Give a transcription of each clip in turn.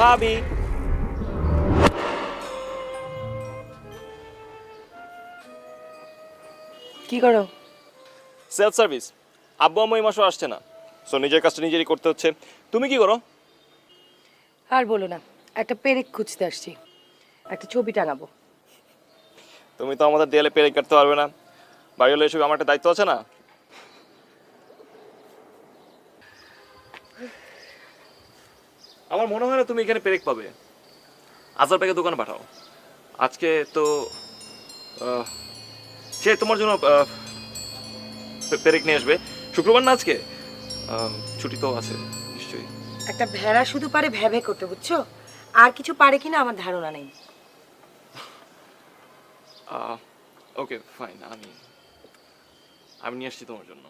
ভাবি। কি করো? Self service. আব্বু আম্মু এই মাসও আসছে না, সো নিজের কাজটা নিজেরই করতে হচ্ছে। তুমি কি করো? আর বলো না, একটা পেরেক খুঁজতে আসছি, একটা ছবি টাঙাবো। তুমি তো আমাদের দেয়ালে পেরে কাটতে পারবে না, বাড়ি হলে এসব আমার একটা দায়িত্ব আছে না? আমার মনে হয় না তুমি এখানে পেরেক পাবে। আজার ব্যাগে দোকানে পাঠাও। আজকে তো সে তোমার জন্য পেরেক নিয়ে আসবে। শুক্রবার না আজকে? ছুটি তো আছে নিশ্চয়ই। একটা ভেড়া শুধু পারে ভ্যাভে করতে, বুঝছো? আর কিছু পারে কিনা আমার ধারণা নেই। ওকে ফাইন, আমি আমি নিয়ে আসছি তোমার জন্য।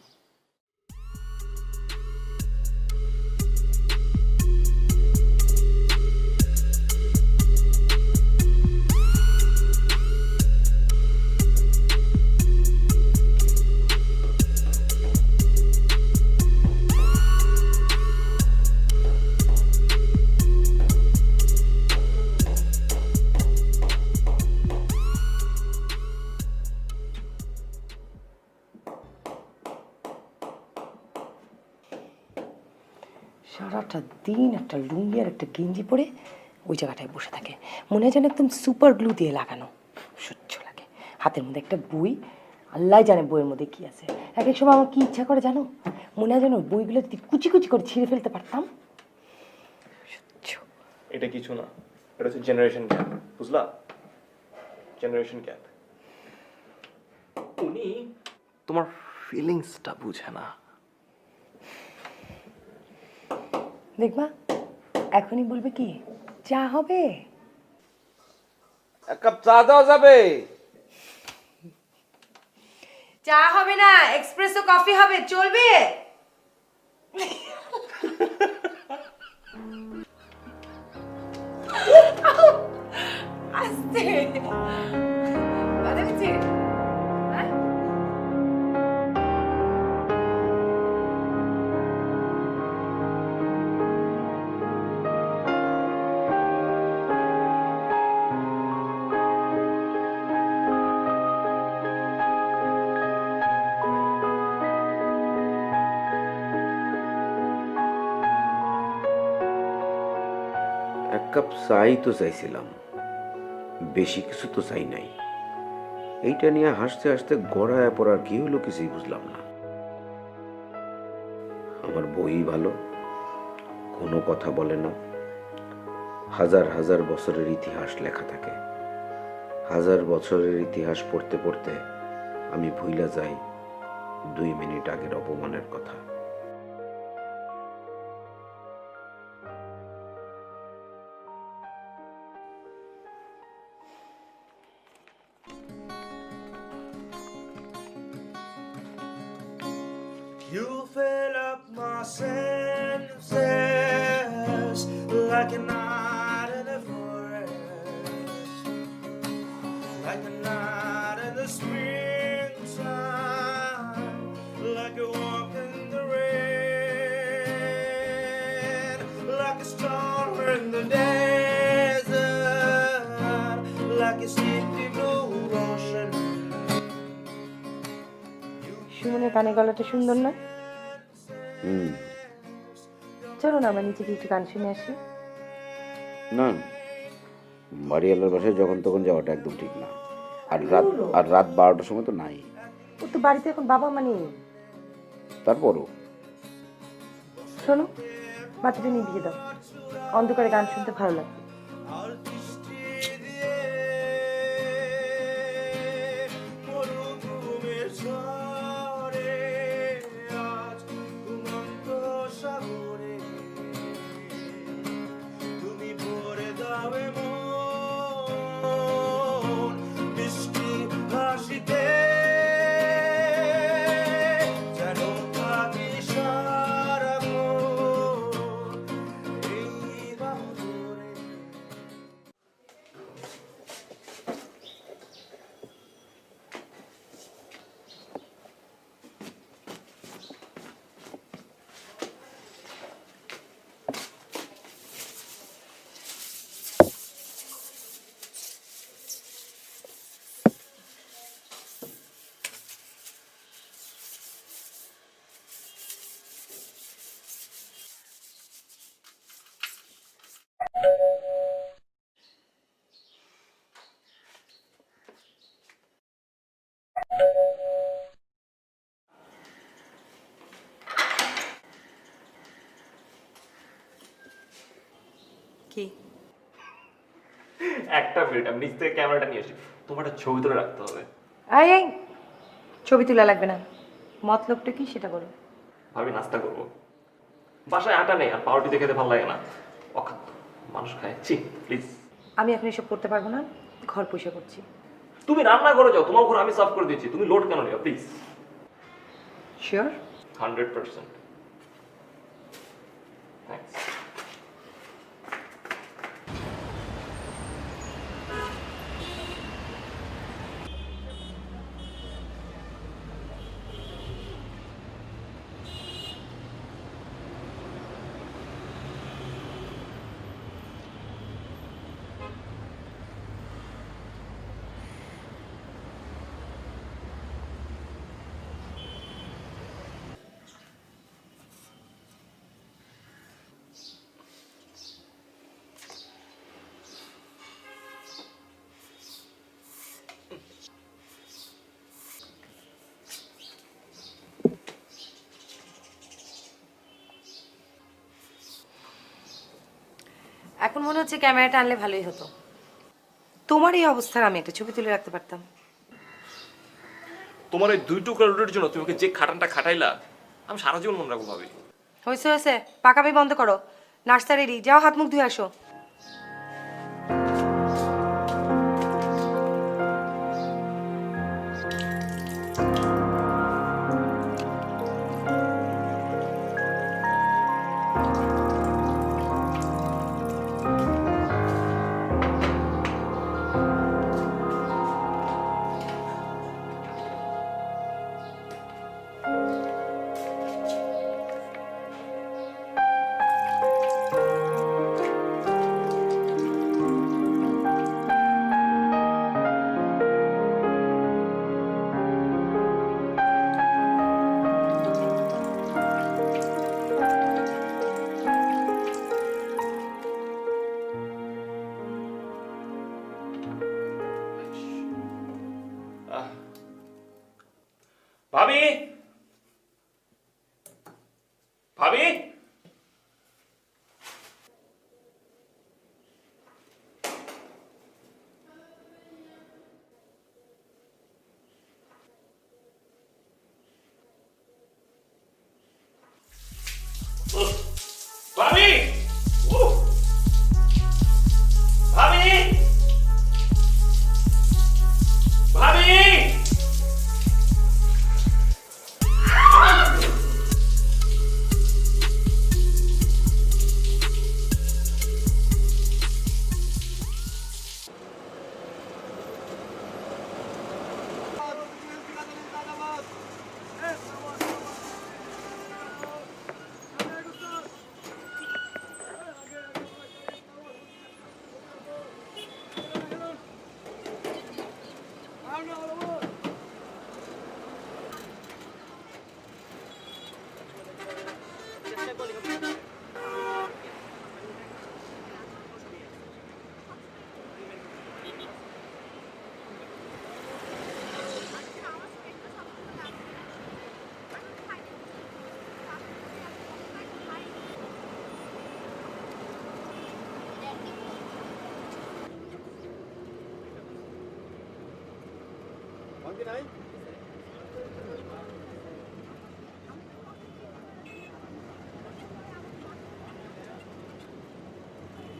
সারাটা দিন একটা লুঙ্গি আর একটা গেঞ্জি পরে ওই জায়গাটায় বসে থাকে, মনে হয় যেন একদম সুপার গ্লু দিয়ে লাগানো। সহ্য লাগে। হাতের মধ্যে একটা বই, আল্লাহ জানে বইয়ের মধ্যে কি আছে। এক এক সময় আমার কি ইচ্ছা করে জানো, মনে হয় যেন বইগুলো যদি কুচি কুচি করে ছিঁড়ে ফেলতে পারতাম। সহ্য। এটা কিছু না, এটা হচ্ছে জেনারেশন গ্যাপ, বুঝলা? Generation gap. উনি তোমার ফিলিংসটা বুঝে না। দেখবা এখনই বলবে কি চা হবে। এক কাপ চা দেওয়া যাবে? চা হবে না, এক্সপ্রেসো কফি হবে, চলবে? আস্তে বাধা দিচ্ছে। হ্যাঁ? এক কাপ চাই তো চাইছিলাম, বেশি কিছু তো চাই নাই। এইটা নিয়ে হাসতে হাসতে গড়ায় পড়ার কি হলো কিছুই বুঝলাম না। আমার বই ভালো, কোনো কথা বলে না। হাজার হাজার বছরের ইতিহাস লেখা থাকে। হাজার বছরের ইতিহাস পড়তে পড়তে আমি ভুইলা যাই 2 মিনিট আগের অপমানের কথা। You fill up my senses like a night in the forest, like a night in the springtime, like a walk in the rain, like a star in the desert, like a sleep in the ocean. সুমনের গানের গলাটা সুন্দর না? হুম। চলো না আমার নিচে গিয়ে একটু গান শুনে আসি। না, বাড়িওয়ালার বাসায় যখন তখন যাওয়াটা একদম ঠিক না। আর রাত 12টার সময় তো নাই। ও তো বাড়িতে এখন বাবা মা নেই। তারপরও শোনো, বাতিটা নিভিয়ে দাও, অন্ধকারে গান শুনতে ভালো লাগবে। কি একটা মিনিট, আমি নিচ থেকে ক্যামেরাটা নিয়ে আসি, তোমার একটা ছবি তুলে রাখতে হবে। এই এই ছবি তোলা লাগবে না, মতলবটা কি সেটা বলো। ভাবি নাস্তা করবো, বাসায় আটা নেই আর পাউরুটি খেতে ভালো লাগে না, অখাদ্য মানুষ খায়, ছি প্লিজ। আমি এখন এসব করতে পারবো না, ঘর পয়সা করছি। তুমি রান্না করে যাও, তোমার ঘর আমি সার্ভ করে দিচ্ছি, তুমি লোড কেন নিও প্লিজ। শিওর? 100%। থ্যাঙ্কস। এখন মনে হচ্ছে ক্যামেরাটা আনলে ভালোই হতো। তোমার এই অবস্থায় আমি একটা ছবি তুলে রাখতে পারতাম। তোমার এই 2 টুকরা রুটির জন্য তুমি যে খাটানটা খাটাইলা, আমি সারা জীবন মনে রাখবো ভাবি। হয়েছে হয়েছে, পাকামি বন্ধ করো। নাস্তা রেডি, যাও হাত মুখ ধুয়ে আসো। ভাবি, ভাবি, ভাবি, ভাবি, ভাবি।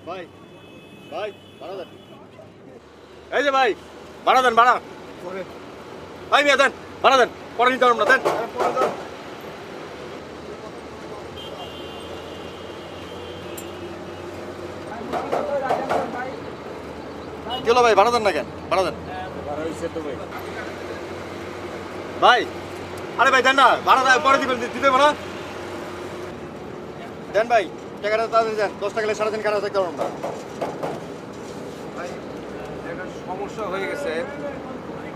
ভাই ভাই ভাড়া দেন, এই যে ভাই ভাড়া দেন, ভাড়া ভাই মিয়া দেন, ভাড়া দেন, পরে নিতে পারবো না, দেন। কি হলো ভাই, ভাড়া দেন না কেন? ভাড়া দেন ভাই। আরে ভাই দেন না, ভাড়া দেয় পরে দিবেন, দিতে না দেন ভাই, টাকাটা তাড়াতাড়ি দেন। 10 টাকা সারাদিন কারা থাকতে পারবো না ভাই। একটা সমস্যা হয়ে গেছে,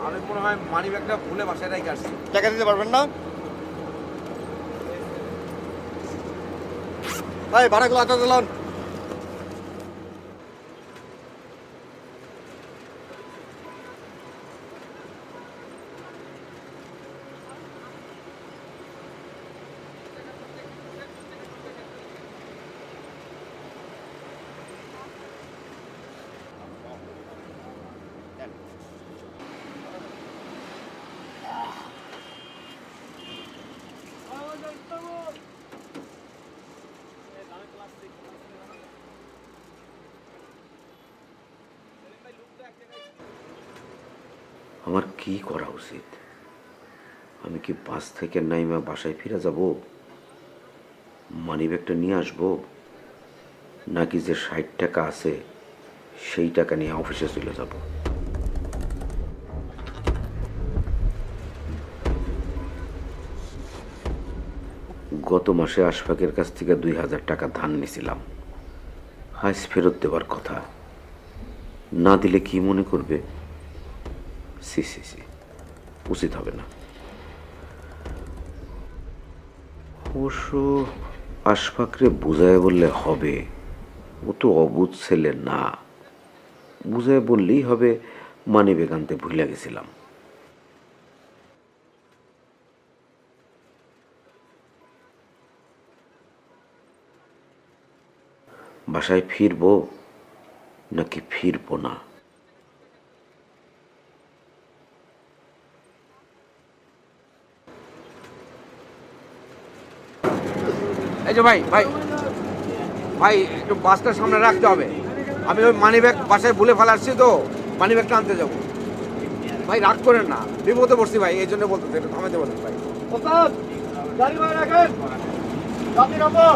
আমি মনে হয় মানি ব্যাগটা ভুলে বাসায় রেখে আসছি। টাকা দিতে পারবেন না ভাই? ভাড়াগুলো আটা দিলাম। আমার কি করা উচিত? আমি কি বাস থেকে নাইমা বাসায় ফিরে যাব, মানিব্যাগটা নিয়ে আসব, নাকি যে 60 টাকা আছে সেই টাকা নিয়ে অফিসে চলে যাব? গত মাসে আশফাকের কাছ থেকে 2000 টাকা ধার নিয়েছিলাম, আজ ফেরত দেবার কথা। না দিলে কি মনে করবে? সি সি সি, উচিত হবে না। অবশ্য আশফাকরে বুঝায় বললে হবে, ও তো অবুঝ ছেলে না। বুঝায় বললেই হবে মানিব্যাগ আনতে ভুলে গেছিলাম। বাসায় ফিরবো নাকি ফিরবো না? এই যে ভাই ভাই ভাই, একটু বাসটা সামনে রাখতে হবে। আমি ওই মানি ব্যাগ বাসায় ভুলে ফেলাচ্ছি, তো মানি ব্যাগটা আনতে যাবো। ভাই রাগ করেন না, বিপদে পড়ছি ভাই, এই জন্য বলতেছি, একটু থামাতে বলেন ভাই। গাড়ি ভাই রাখেন, যাত্রী নামো।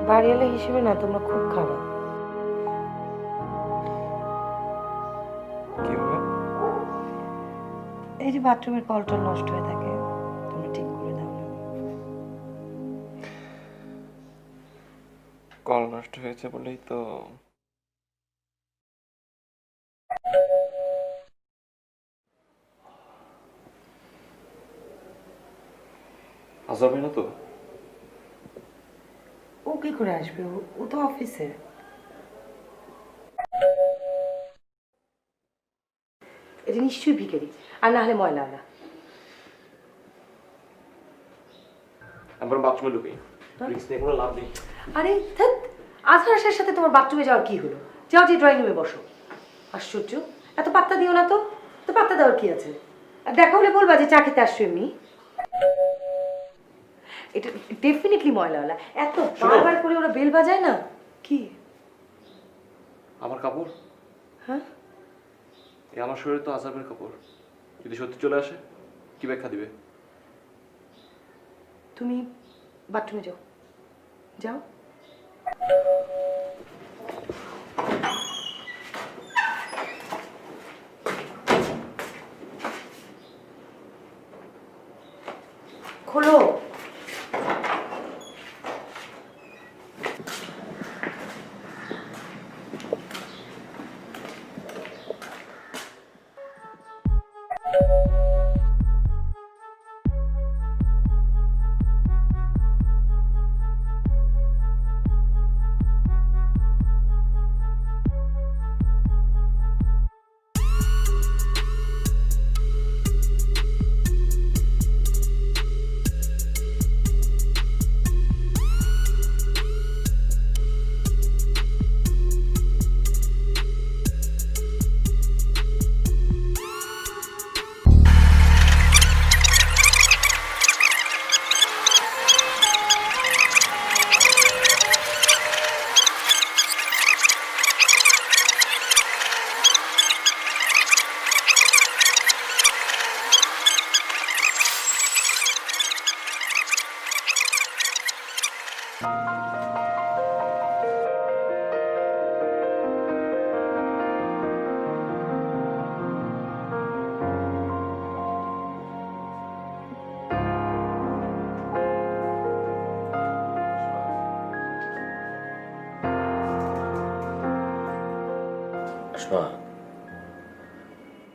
বাড়িওয়ালা হিসেবে না তোমরা খুব খারাপ। কিভাবে? এই যে বাথরুমের কলটা নষ্ট হয়ে থাকে, তোমরা ঠিক করে দাও না। কল নষ্ট হয়েছে বলেই তো। আসবে না তো? ও কি করে আসবে? ও তো অফিসে। এটা নিশ্চয়ই ভিখারি, আর না হলে ময়লাওয়ালা। আমরা বাথরুমে ঢুকি, রিস্ক নিয়ে কোনো লাভ নেই। আরে ধ্যাৎ, আজহার আসার সাথে তোমার বাথরুমে যাওয়ার কি হলো? যাও, যে ড্রয়িং রুমে বসো। আশ্চর্য, এত পাত্তা দিও না তো। তো পাত্তা দেওয়ার কি আছে? আর দেখা হলে বলবা যে চা খেতে আসছো এমনি। এটা ডেফিনেটলি ময়লাওয়ালা। এত বারবার করে ওরা বেল বাজায় না। কি? আমার কাপড়? হ্যাঁ, এই আমার শরীরে তো আজাবের কাপড়। যদি সত্যি চলে আসে, কি ব্যাখ্যা দিবে? তুমি বাথরুমে যাও, যাও। খোলো। আশফাক,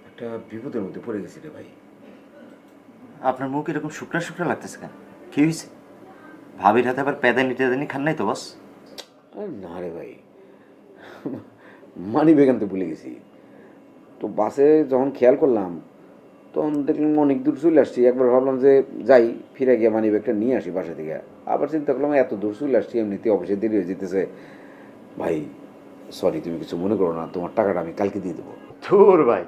একটা বিপদের মধ্যে পড়ে গেছি রে ভাই। আপনার মুখ এরকম শুকনা শুকনা লাগতেছে কেন? কি হয়েছে? ভাবির হাতে আবার প্যাদানি ট্যাদানি খান নাই তো বস? আরে না রে ভাই, মানি ব্যাগ আনতে ভুলে গেছি। তো বাসে যখন খেয়াল করলাম তখন দেখলাম অনেক দূর চলে আসছি। একবার ভাবলাম যে যাই, ফিরে গিয়ে মানি ব্যাগটা নিয়ে আসি বাসা থেকে। আবার চিন্তা করলাম এত দূর চলে আসছি, এমনিতে অফিসে দেরি হয়ে যেতেছে। ভাই সরি, তুমি কিছু মনে করো না, তোমার টাকাটা আমি কালকে দিয়ে দেবো। ধুর ভাই,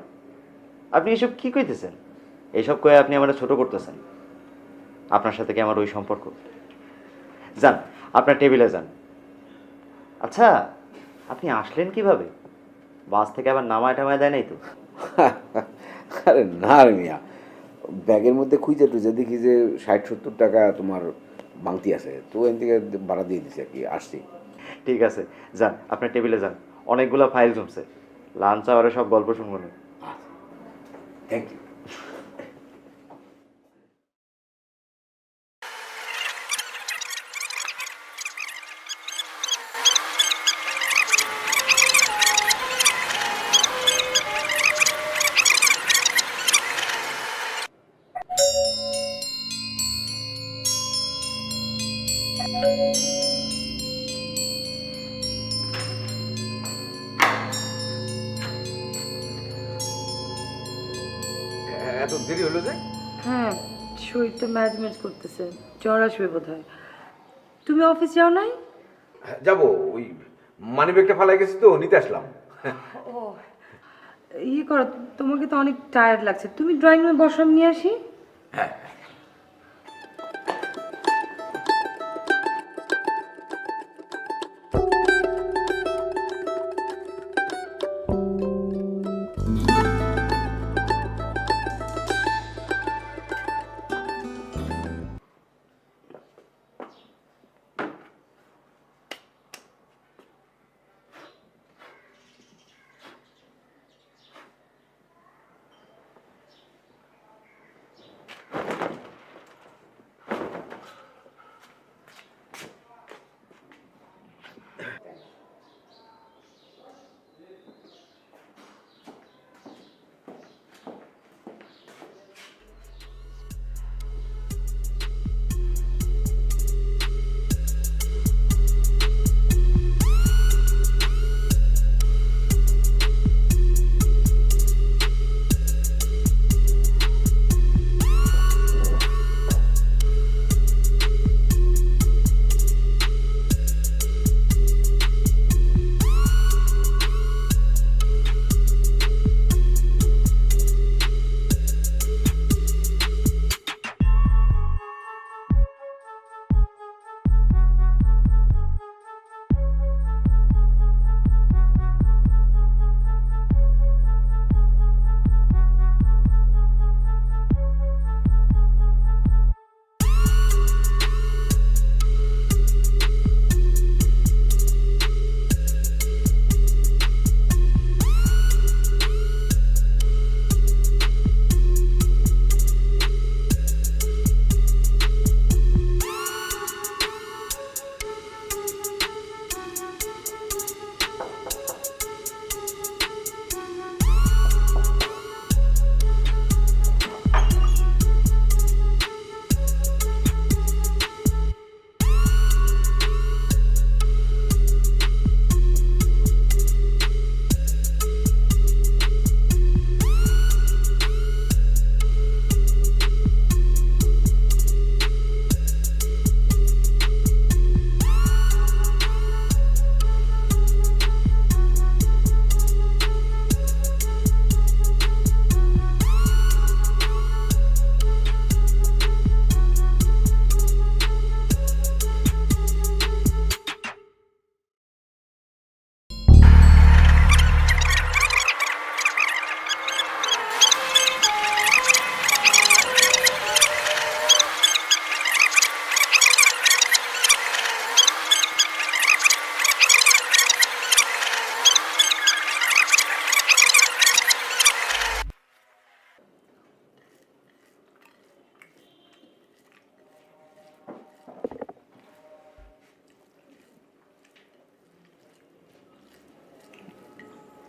আপনি এসব কি কইতেছেন? এইসব কয়ে আপনি আমার ছোট করতেছেন। আপনার সাথে কি আমার ওই সম্পর্ক? যান, আপনার টেবিলে যান। আচ্ছা, আপনি আসলেন কিভাবে? বাস থেকে আবার নামায় টামায় দেয় নাই তো? আরে না রে মিয়া, ব্যাগের মধ্যে খুঁজে টুজে দেখি যে 60-70 টাকা তোমার বাংতি আছে, তো এখান থেকে ভাড়া দিয়ে দিছি আর কি, আসছি। ঠিক আছে, যান আপনার টেবিলে যান। অনেকগুলো ফাইল জমছে, লাঞ্চ আওয়ারে সব গল্প শুনবো না। Thank you. এত দেরি হলো যে? হ্যাঁ, শরীরটা ম্যাজ ম্যাজ করতেছে, জ্বর আসবে বোধ হয়। তুমি অফিস যাও নাই? যাবো, ওই মানি ব্যাগটা ফালাই গেছি তো, নিতে আসলাম। ও ইয়ে করো, তোমাকে তো অনেক টায়ার্ড লাগছে, তুমি ড্রয়িং রুমে বসো, আমি নিয়ে আসি। হ্যাঁ।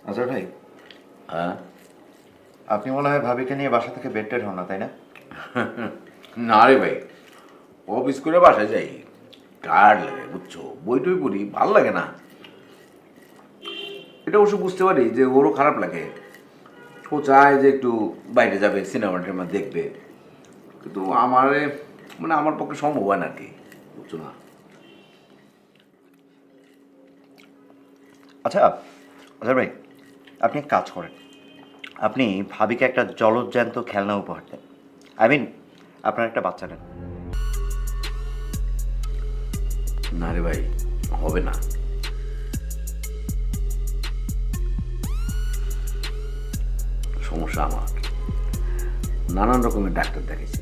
আজহার ভাই, হ্যাঁ, আপনি মনে হয় ভাবিকে নিয়ে বাসা থেকে বেড টেড হন না, তাই না? না রে ভাই, অফিস করে বাসায় যাই, টায়ার্ড লাগে বুঝছো, বই টই পড়ি ভাল লাগে না। এটা অবশ্য বুঝতে পারি যে ওরও খারাপ লাগে, ও চায় যে একটু বাইরে যাবে, সিনেমা টিনেমা দেখবে, কিন্তু আমার পক্ষে সম্ভব হয় না আর কি, বুঝছো না। আচ্ছা আচ্ছা ভাই, আপনি এক কাজ করেন, আপনি ভাবিকে একটা জলজ্যান্ত খেলনা উপহার দেন। আপনার একটা বাচ্চা নেন। না রে ভাই, হবে না। সমস্যা আমার, নানান রকমের ডাক্তার দেখেছি।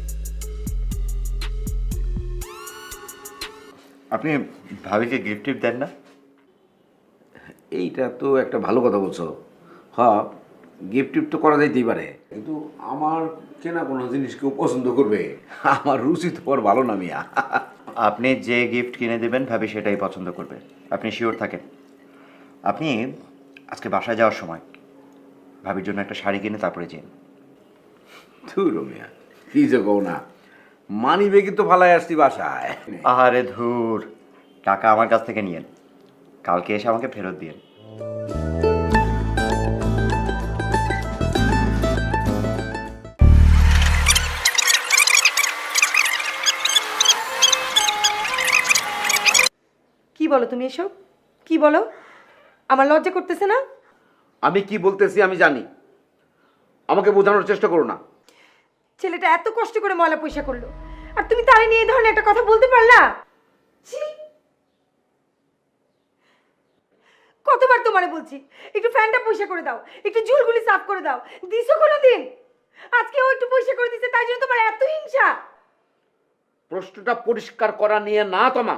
আপনি ভাবিকে গিফট টিফট দেন না? এইটা তো একটা ভালো কথা বলছো। হ্যাঁ, গিফট টিফট তো করা যাইতেই পারে, কিন্তু আমার কেনা কোনো জিনিস কেউ পছন্দ করবে? আমার রুচি তো আর ভালো না মিয়া। আপনি যে গিফট কিনে দেবেন ভাবি সেটাই পছন্দ করবে, আপনি শিওর থাকেন। আপনি আজকে বাসায় যাওয়ার সময় ভাবির জন্য একটা শাড়ি কিনে তারপরে যেন। ধুর মিয়া, কি যে কও না, মানি ব্যাগে তো ফালাই আসছি বাসায়। আহারে ধুর, টাকা আমার কাছ থেকে নিয়েন, কালকে এসে আমাকে ফেরত দিন। কি বলো তুমি এসব? কি বলো? আমার লজ্জা করতেছে না? আমি কি বলতেছি আমি জানি, আমাকে বোঝানোর চেষ্টা করো না। ছেলেটা এত কষ্ট করে ময়লা পয়সা করলো, আর তুমি তারে নিয়ে এই ধরনের একটা কথা বলতে পারলা? ছি! কতবার তোমারে বলছি একটু ফ্যানটা পয়সা করে দাও, একটু ঝুলগুলি সাফ করে দাও, দিছো কোনোদিন? আজকে ও একটু পয়সা করে দিছে তাই জন্য তোমার এত হিংসা? প্রশ্নটা পরিষ্কার করা নিয়ে না তোমা,